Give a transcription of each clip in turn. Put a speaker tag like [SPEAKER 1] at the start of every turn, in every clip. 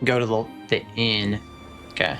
[SPEAKER 1] go to the inn. Okay.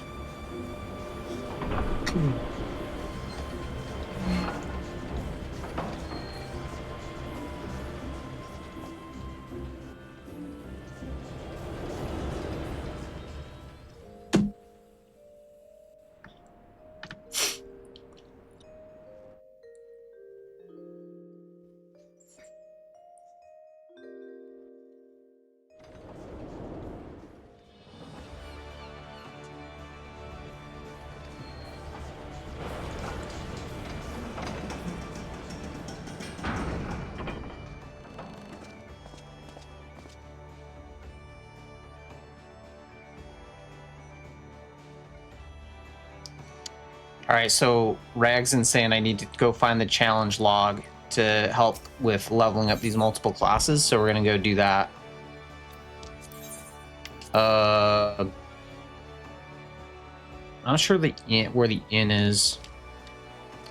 [SPEAKER 1] All right, so Rag's saying I need to go find the challenge log to help with leveling up these multiple classes, so we're gonna go do that. I'm not sure where the inn is.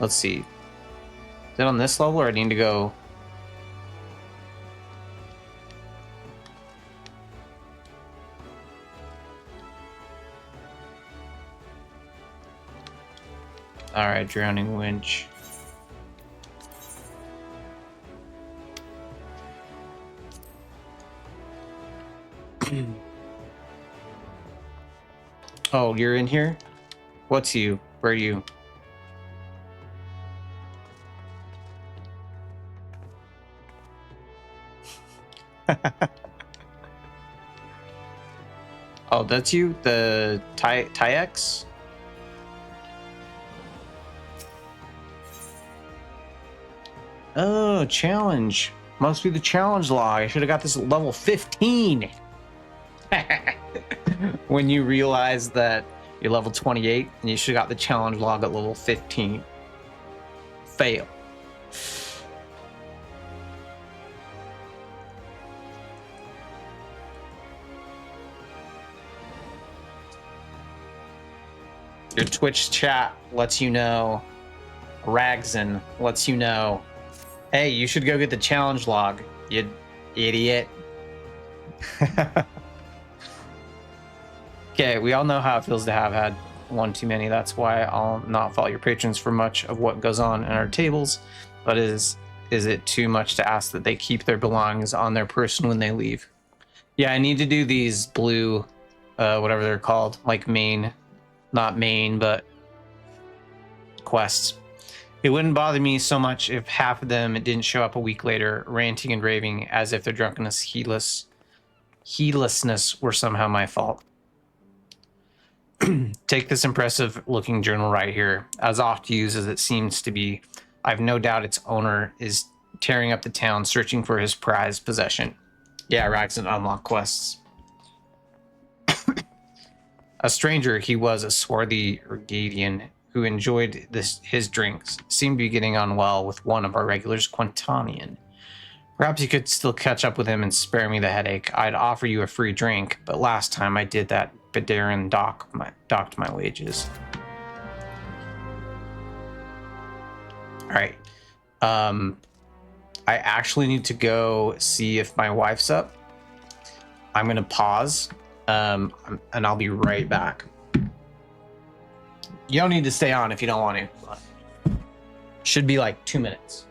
[SPEAKER 1] Let's see. Is it on this level, or I need to go? All right, drowning winch. Oh, you're in here? What's you? Where are you? Oh, that's you? The Tiex? Oh, challenge. Must be the challenge log. I should have got this at level 15. When you realize that you're level 28 and you should have got the challenge log at level 15. Fail. Your Twitch chat lets you know. Ragson lets you know. Hey, you should go get the challenge log, you idiot. Okay, we all know how it feels to have had one too many. That's why I'll not fault your patrons for much of what goes on in our tables. But is it too much to ask that they keep their belongings on their person when they leave? Yeah, I need to do these blue, whatever they're called, like not main, but quests. It wouldn't bother me so much if half of them didn't show up a week later, ranting and raving as if their drunkenness, heedlessness were somehow my fault. Take this impressive looking journal right here. As oft used as it seems to be, I've no doubt its owner is tearing up the town searching for his prized possession. Yeah, Rags and unlock quests. A stranger, he was a swarthy Urgadian who enjoyed his drinks, seemed to be getting on well with one of our regulars, Quintanian. Perhaps you could still catch up with him and spare me the headache. I'd offer you a free drink, but last time I did that, Bedarin docked my wages. All right. I actually need to go see if my wife's up. I'm going to pause, and I'll be right back. You don't need to stay on if you don't want to. Should be like 2 minutes.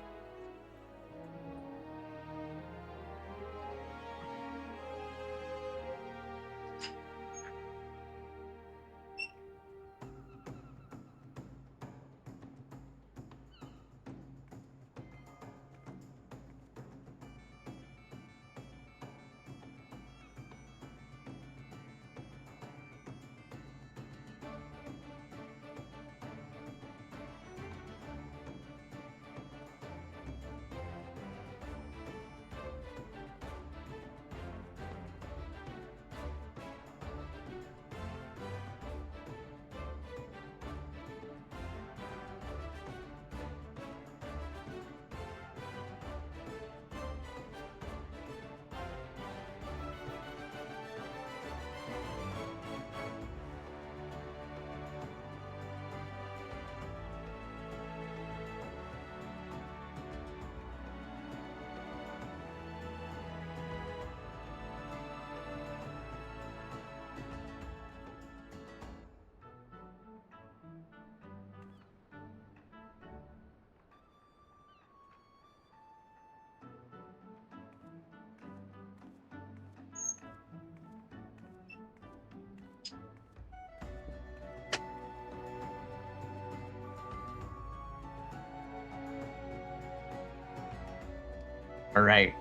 [SPEAKER 1] All right.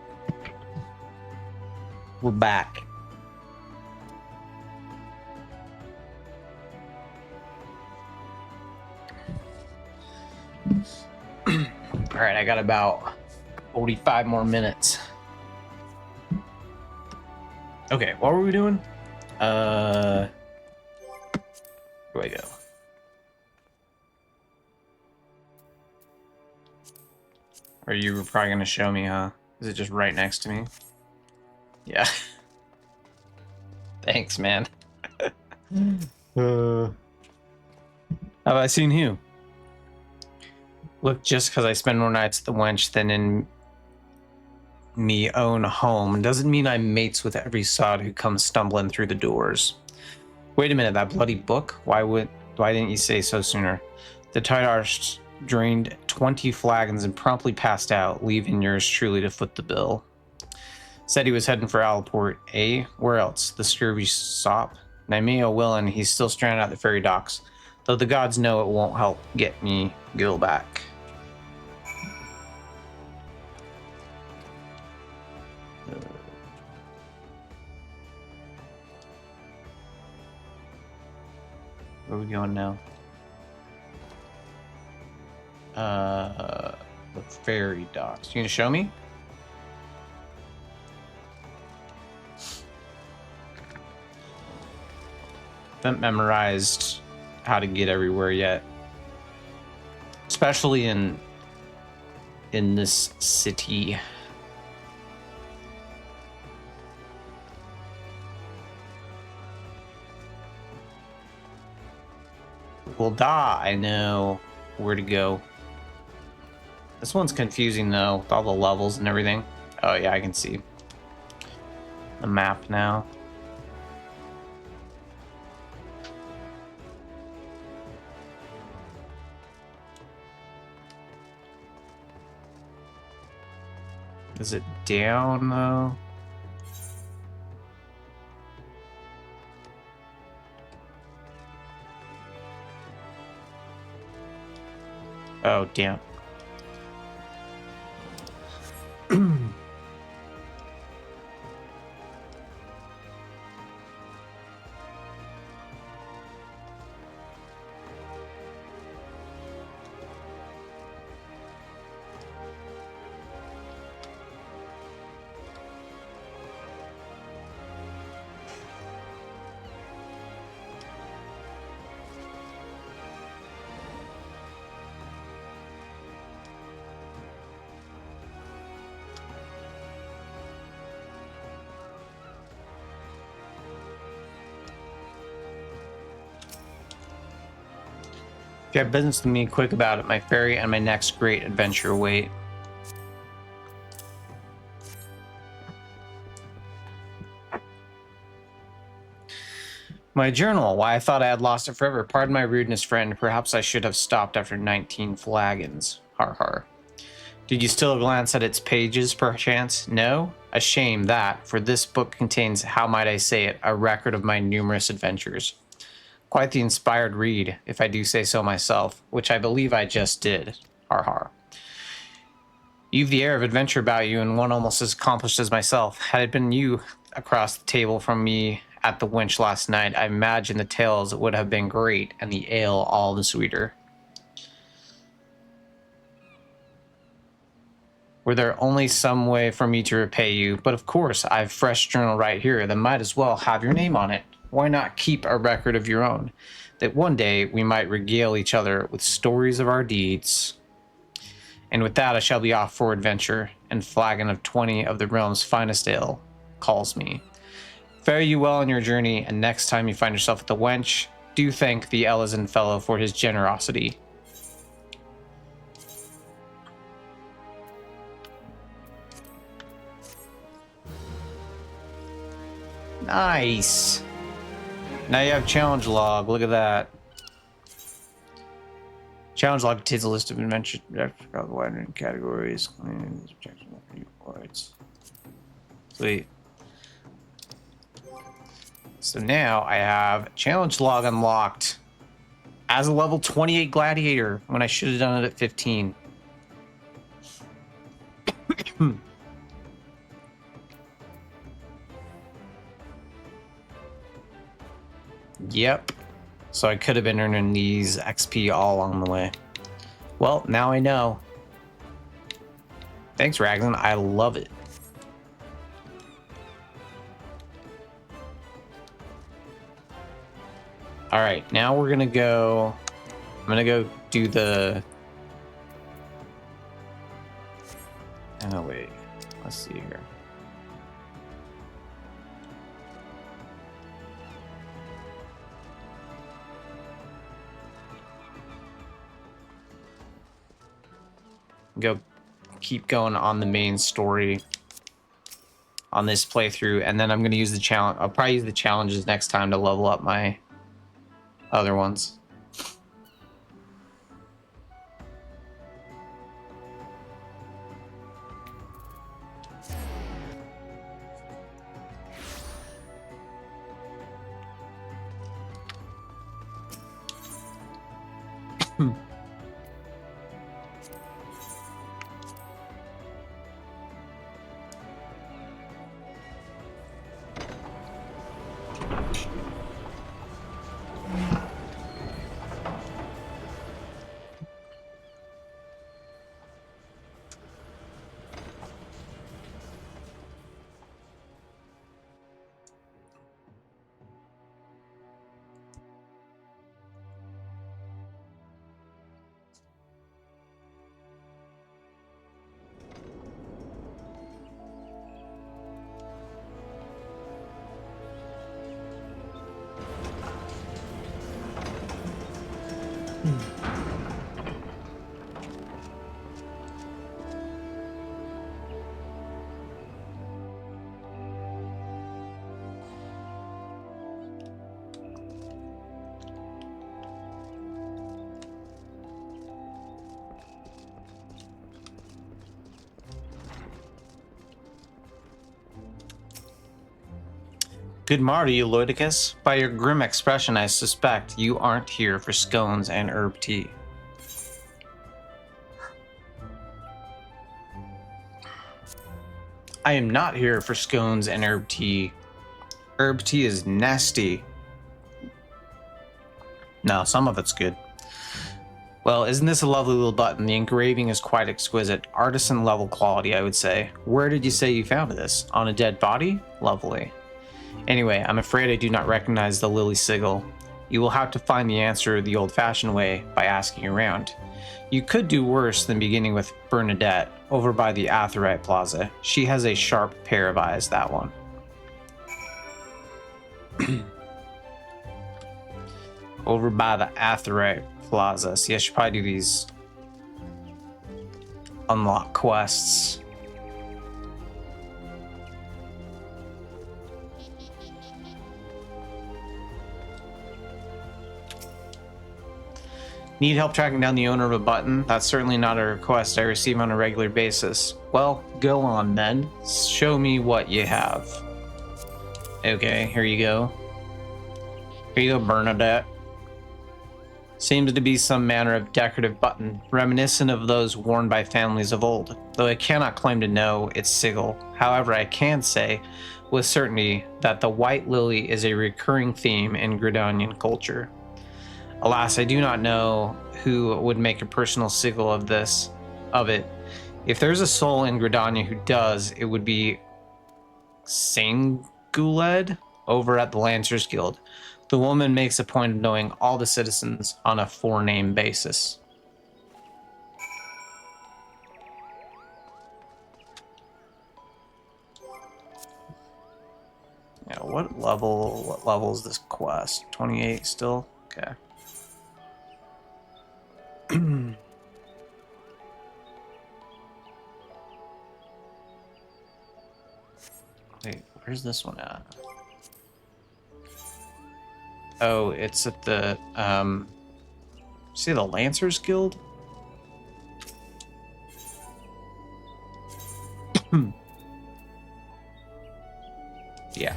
[SPEAKER 1] We're back. All right, I got about 45 more minutes. Okay, what were we doing? Where do I go? Or you were probably gonna show me, huh? Is it just right next to me? Yeah. Thanks, man. Have I seen you? Look, just because I spend more nights at the wench than in me own home doesn't mean I'm mates with every sod who comes stumbling through the doors. Wait a minute, that bloody book? Why didn't you say so sooner? The tight arse drained 20 flagons and promptly passed out, leaving yours truly to foot the bill. Said he was heading for Alport, eh? Where else? The scurvy sop? Nymea Willen, he's still stranded at the ferry docks, though the gods know it won't help get me Gil back. Where are we going now? The ferry docks. You gonna show me? Haven't memorized how to get everywhere yet, especially in this city. Well, I know where to go. This one's confusing though, with all the levels and everything. Oh yeah, I can see the map now. Is it down though? Oh, damn. If you have business with me, quick about it. My ferry and my next great adventure await. My journal. Why, I thought I had lost it forever. Pardon my rudeness, friend. Perhaps I should have stopped after 19 flagons. Har har. Did you still glance at its pages, perchance? No? A shame that, for this book contains, how might I say it, a record of my numerous adventures. Quite the inspired read, if I do say so myself, which I believe I just did. Har har. You've the air of adventure about you, and one almost as accomplished as myself. Had it been you across the table from me at the winch last night, I imagine the tales would have been great, and the ale all the sweeter. Were there only some way for me to repay you, but of course, I've fresh journal right here, that might as well have your name on it. Why not keep a record of your own, that one day we might regale each other with stories of our deeds? And with that, I shall be off for adventure, and flagon of 20 of the realm's finest ale calls me. Fare you well on your journey, and next time you find yourself at the wench, do thank the Elezen fellow for his generosity. Nice. Now you have challenge log. Look at that. Challenge log contains a list of adventures widening categories. Sweet. So now I have challenge log unlocked as a level 28 gladiator when I should have done it at 15. Yep. So I could have been earning these XP all along the way. Well, now I know. Thanks, Raglan. I love it. All right, now we're gonna go. I'm gonna go do the. Oh wait, let's see here. Go keep going on the main story on this playthrough, and then I'm going to use the challenge. I'll probably use the challenges next time to level up my other ones. Good morrow, you Ludicus. By your grim expression, I suspect you aren't here for scones and herb tea. I am not here for scones and herb tea. Herb tea is nasty. No, some of it's good. Well, isn't this a lovely little button? The engraving is quite exquisite. Artisan level quality, I would say. Where did you say you found this? On a dead body? Lovely. Anyway, I'm afraid I do not recognize the Lily Sigil. You will have to find the answer the old-fashioned way by asking around. You could do worse than beginning with Bernadette over by the Atherite Plaza. She has a sharp pair of eyes, that one. Over by the Atherite Plaza. See, I should probably do these unlock quests. Need help tracking down the owner of a button? That's certainly not a request I receive on a regular basis. Well, go on then. Show me what you have. Okay, here you go. Here you go, Bernadette. Seems to be some manner of decorative button, reminiscent of those worn by families of old, though I cannot claim to know its sigil. However, I can say with certainty that the white lily is a recurring theme in Gridanian culture. Alas, I do not know who would make a personal sigil of it. If there's a soul in Gridania who does, it would be Sanguled over at the Lancers Guild. The woman makes a point of knowing all the citizens on a four-name basis. Yeah, what level is this quest? 28 still? Okay. Wait, where's this one at? Oh, it's at the, see the Lancers Guild? Yeah.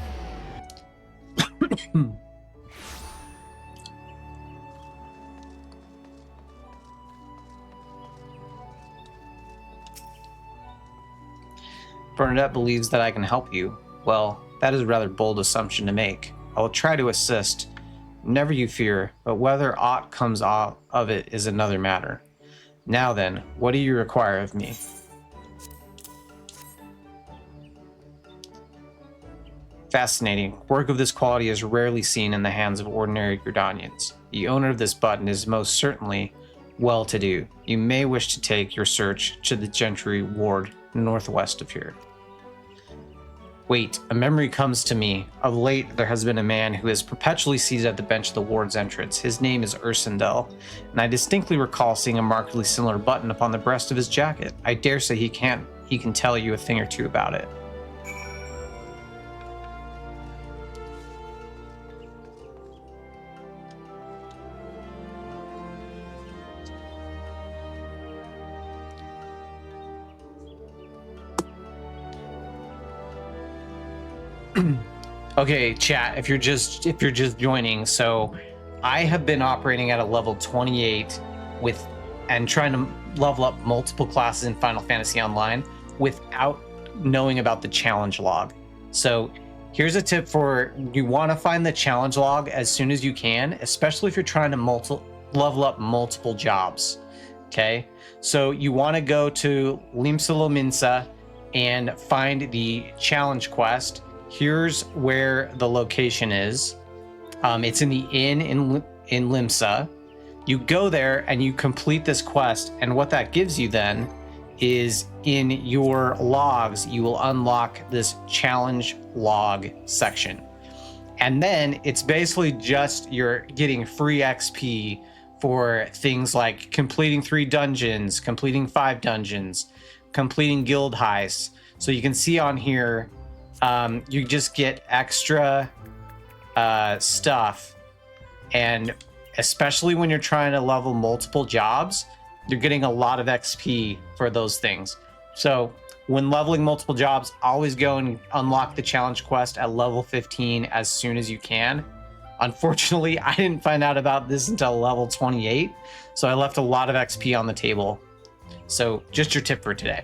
[SPEAKER 1] Bernadette believes that I can help you. Well, that is a rather bold assumption to make. I will try to assist, Never you fear, but whether aught comes out of it is another matter. Now then, what do you require of me? Fascinating. Work of this quality is rarely seen in the hands of ordinary Gridanians. The owner of this button is most certainly well-to-do. You may wish to take your search to the Gentry Ward northwest of here. Wait, a memory comes to me. Of late, there has been a man who is perpetually seated at the bench of the ward's entrance. His name is Ursendel, and I distinctly recall seeing a markedly similar button upon the breast of his jacket. I dare say he can tell you a thing or two about it. Okay, chat, if you're just joining, so I have been operating at a level 28 and trying to level up multiple classes in Final Fantasy Online without knowing about the challenge log. So here's a tip for you: want to find the challenge log as soon as you can, especially if you're trying to level up multiple jobs. Okay, so you want to go to Limsa Lominsa and find the challenge quest. Here's where the location is. It's in the inn in Limsa. You go there and you complete this quest, and what that gives you then is in your logs, you will unlock this challenge log section. And then it's basically just you're getting free XP for things like completing 3 dungeons, completing 5 dungeons, completing guild heists. So you can see on here, you just get extra stuff, and especially when you're trying to level multiple jobs, you're getting a lot of XP for those things. So when leveling multiple jobs, always go and unlock the challenge quest at level 15 as soon as you can. Unfortunately, I didn't find out about this until level 28, so I left a lot of XP on the table. So just your tip for today.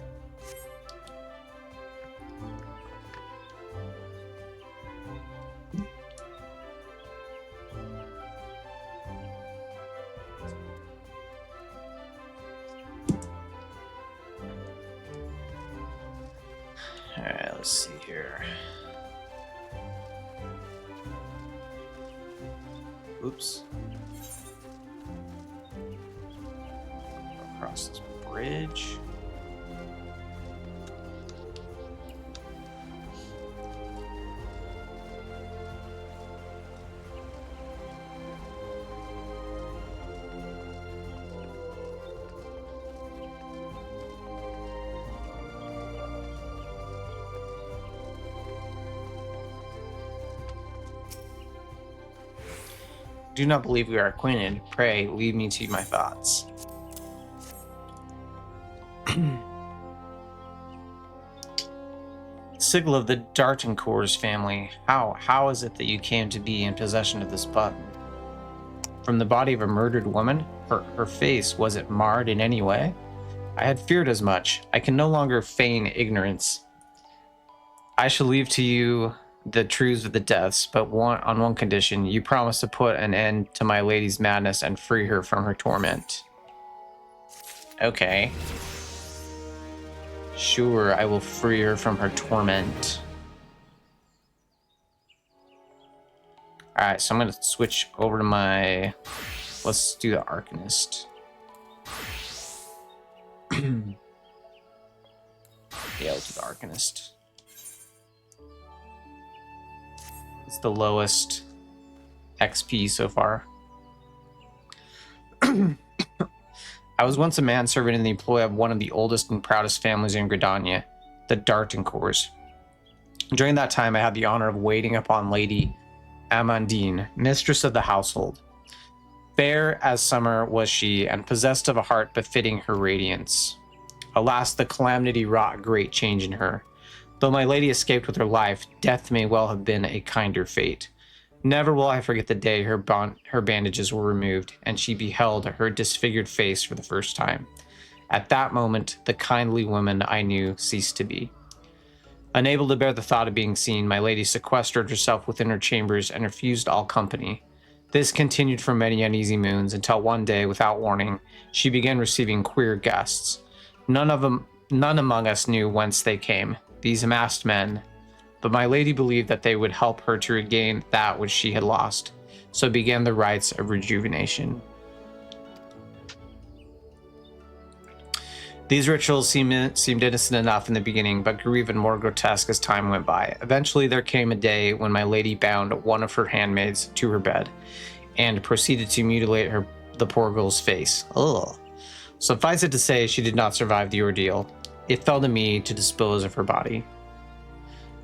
[SPEAKER 1] All right, let's see here. Oops. Across this bridge. Do not believe we are acquainted. Pray, leave me to my thoughts. Sigil of the Dartencourts family. How is it that you came to be in possession of this button? From the body of a murdered woman? Her face, was it marred in any way? I had feared as much. I can no longer feign ignorance. I shall leave to you the truths of the deaths, but on one condition: you promise to put an end to my lady's madness and free her from her torment. Okay. Sure, I will free her from her torment. Alright, so I'm going to switch over to my... Let's do the Arcanist. Yeah, let's do the Arcanist. It's the lowest XP so far. I was once a manservant in the employ of one of the oldest and proudest families in Gridania, the Dartencourts. During that time, I had the honor of waiting upon Lady Amandine, mistress of the household. Fair as summer was she, and possessed of a heart befitting her radiance. Alas, the calamity wrought a great change in her. Though my lady escaped with her life, death may well have been a kinder fate. Never will I forget the day her bandages were removed, and she beheld her disfigured face for the first time. At that moment, the kindly woman I knew ceased to be. Unable to bear the thought of being seen, my lady sequestered herself within her chambers and refused all company. This continued for many uneasy moons until one day, without warning, she began receiving queer guests. None among us knew whence they came, these masked men, but my lady believed that they would help her to regain that which she had lost, so began the rites of rejuvenation. These rituals seemed innocent enough in the beginning, but grew even more grotesque as time went by. Eventually, there came a day when my lady bound one of her handmaids to her bed and proceeded to mutilate the poor girl's face. Ugh. Suffice it to say, she did not survive the ordeal. It fell to me to dispose of her body.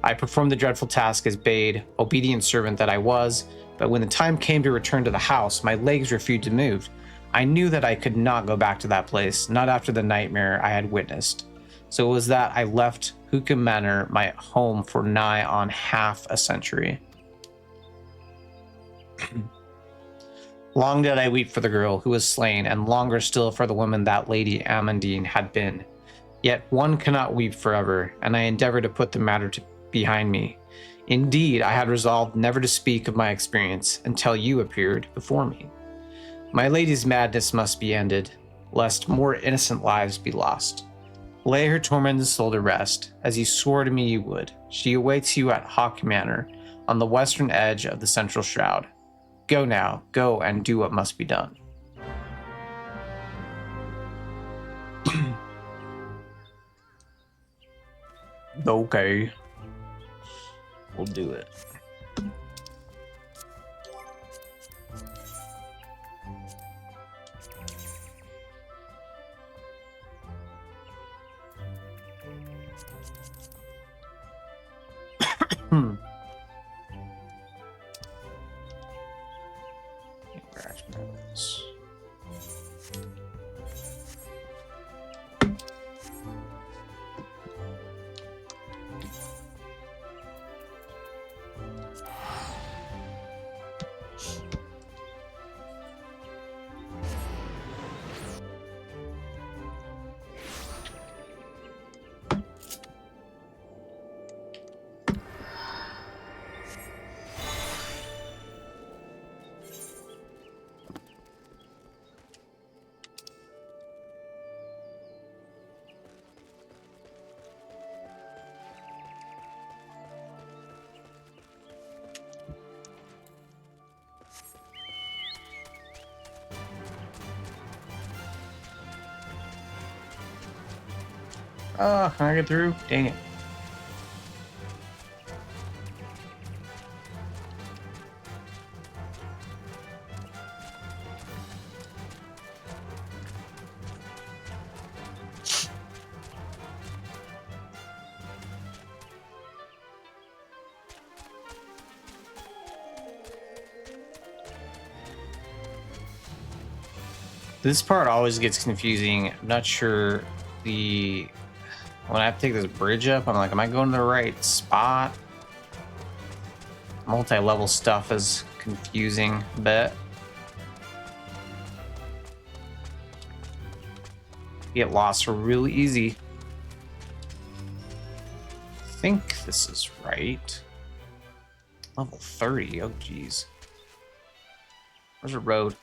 [SPEAKER 1] I performed the dreadful task as bade, obedient servant that I was, but when the time came to return to the house, my legs refused to move. I knew that I could not go back to that place, not after the nightmare I had witnessed. So it was that I left Hookah Manor, my home, for nigh on half a century. Long did I weep for the girl who was slain, and longer still for the woman that Lady Amandine had been. Yet one cannot weep forever, and I endeavored to put the matter behind me. Indeed, I had resolved never to speak of my experience until you appeared before me. My lady's madness must be ended, lest more innocent lives be lost. Lay her tormented soul to rest, as you swore to me you would. She awaits you at Hawk Manor, on the western edge of the central shroud. Go now, go and do what must be done. Okay. We'll do it. Oh, can I get through? Dang it. This part always gets confusing. I'm not sure when I have to take this bridge up, I'm like, am I going to the right spot? Multi-level stuff is confusing a bit. Get lost real easy. I think this is right. Level 30, oh geez. Where's the road?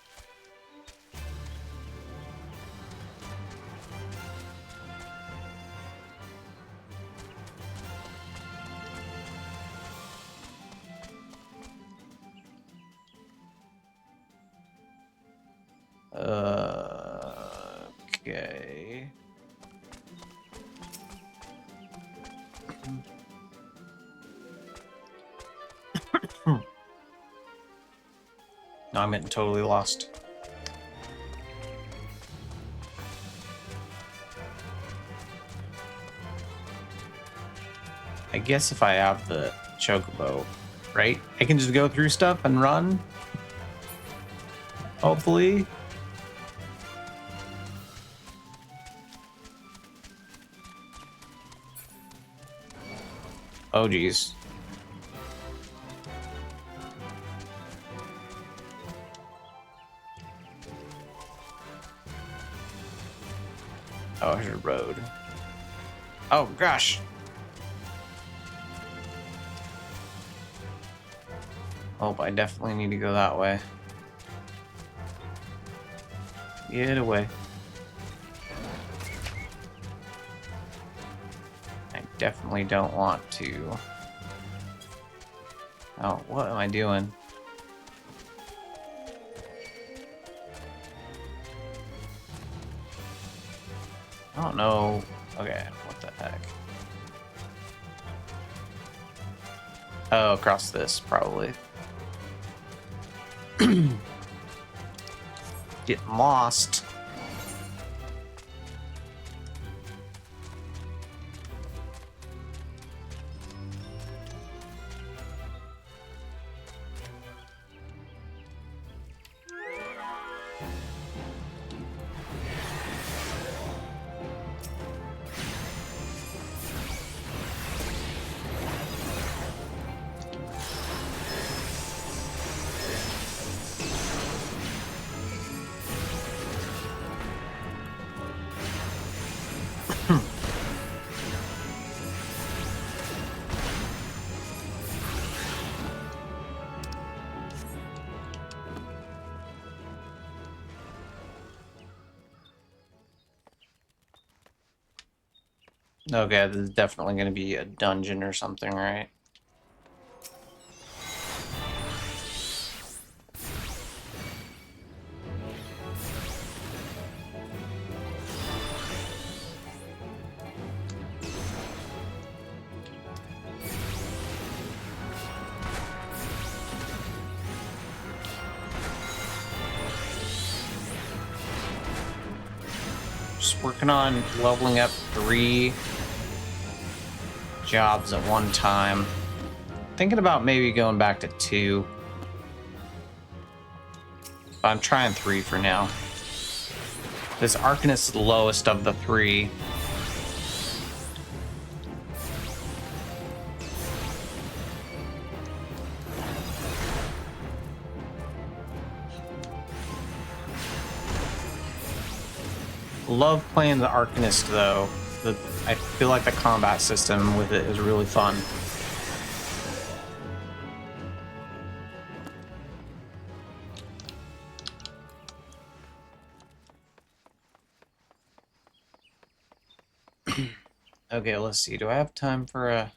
[SPEAKER 1] Okay. No, I'm getting totally lost. I guess if I have the chocobo, right? I can just go through stuff and run. Hopefully. Oh, geez. Oh, here's a road. Oh, gosh. Oh, I definitely need to go that way. Get away. I definitely don't want to. Oh, what am I doing? I don't know. Okay, what the heck? Oh, across this, probably. Get lost. Okay, this is definitely going to be a dungeon or something, right? Just working on leveling up 3 jobs at one time. Thinking about maybe going back to 2. But I'm trying 3 for now. This Arcanist is the lowest of the 3. Love playing the Arcanist though. I feel like the combat system with it is really fun. Okay, let's see. Do I have time for a